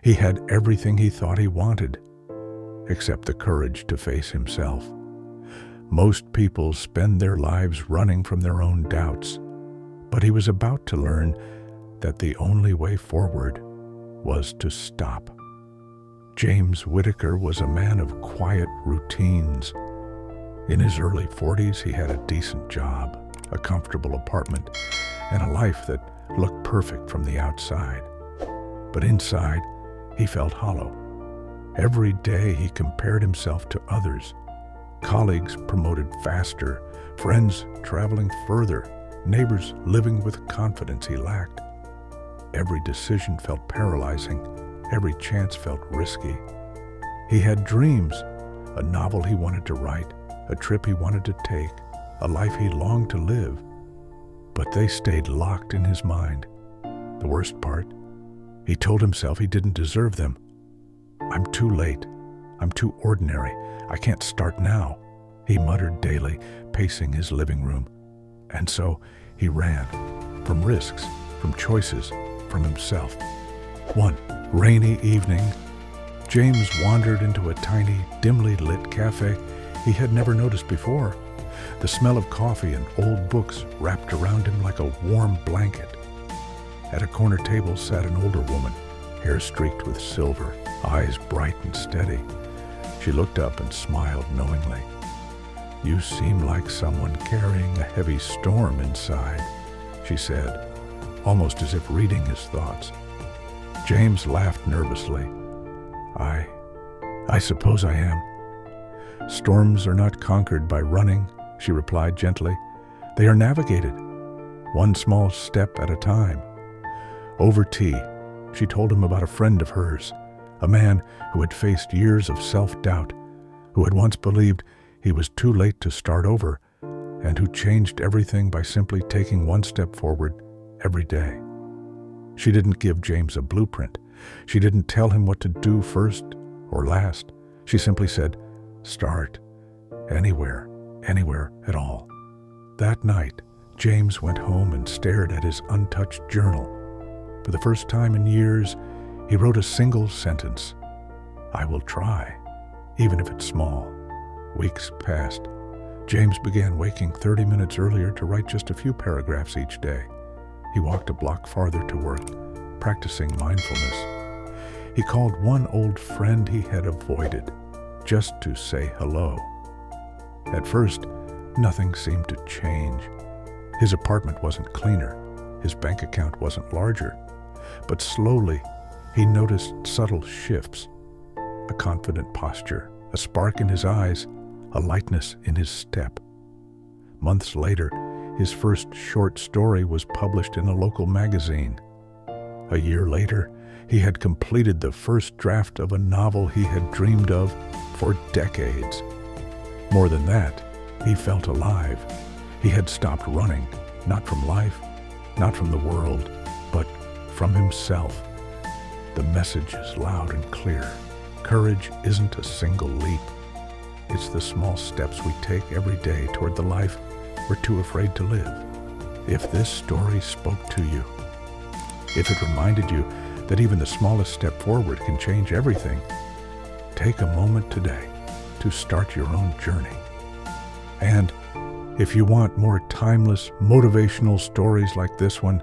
He had everything he thought he wanted, except the courage to face himself. Most people spend their lives running from their own doubts, but he was about to learn that the only way forward was to stop. James Whitaker was a man of quiet routines. In his early 40s, he had a decent job, a comfortable apartment, and a life that looked perfect from the outside. But inside, he felt hollow. Every day he compared himself to others. Colleagues promoted faster, friends traveling further, neighbors living with confidence he lacked. Every decision felt paralyzing. Every chance felt risky. He had dreams, a novel he wanted to write, a trip he wanted to take, a life he longed to live. But they stayed locked in his mind. The worst part, he told himself he didn't deserve them. "I'm too late. I'm too ordinary. I can't start now," he muttered daily, pacing his living room. And so he ran, from risks, from choices, from himself. One rainy evening, James wandered into a tiny, dimly lit cafe he had never noticed before. The smell of coffee and old books wrapped around him like a warm blanket. At a corner table sat an older woman, hair streaked with silver, eyes bright and steady. She looked up and smiled knowingly. "You seem like someone carrying a heavy storm inside," she said, almost as if reading his thoughts. James laughed nervously. I suppose I am." "Storms are not conquered by running," she replied gently. "They are navigated, one small step at a time." Over tea, she told him about a friend of hers, a man who had faced years of self-doubt, who had once believed he was too late to start over, and who changed everything by simply taking one step forward every day. She didn't give James a blueprint. She didn't tell him what to do first or last. She simply said, "Start. Anywhere at all." That night, James went home and stared at his untouched journal. For the first time in years, he wrote a single sentence: "I will try, even if it's small." Weeks passed. James began waking 30 minutes earlier to write just a few paragraphs each day. He walked a block farther to work, practicing mindfulness. He called one old friend he had avoided, just to say hello. At first, nothing seemed to change. His apartment wasn't cleaner. His bank account wasn't larger. But slowly, he noticed subtle shifts. A confident posture, a spark in his eyes, a lightness in his step. Months later, his first short story was published in a local magazine. A year later, he had completed the first draft of a novel he had dreamed of for decades. More than that, he felt alive. He had stopped running, not from life, not from the world, but from himself. The message is loud and clear. Courage isn't a single leap. It's the small steps we take every day toward the life we're too afraid to live. If this story spoke to you, if it reminded you that even the smallest step forward can change everything, take a moment today to start your own journey. And if you want more timeless, motivational stories like this one,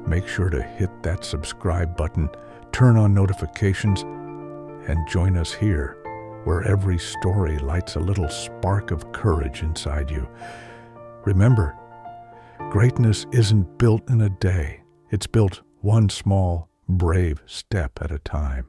make sure to hit that subscribe button, turn on notifications, and join us here, where every story lights a little spark of courage inside you. Remember, greatness isn't built in a day. It's built one small, brave step at a time.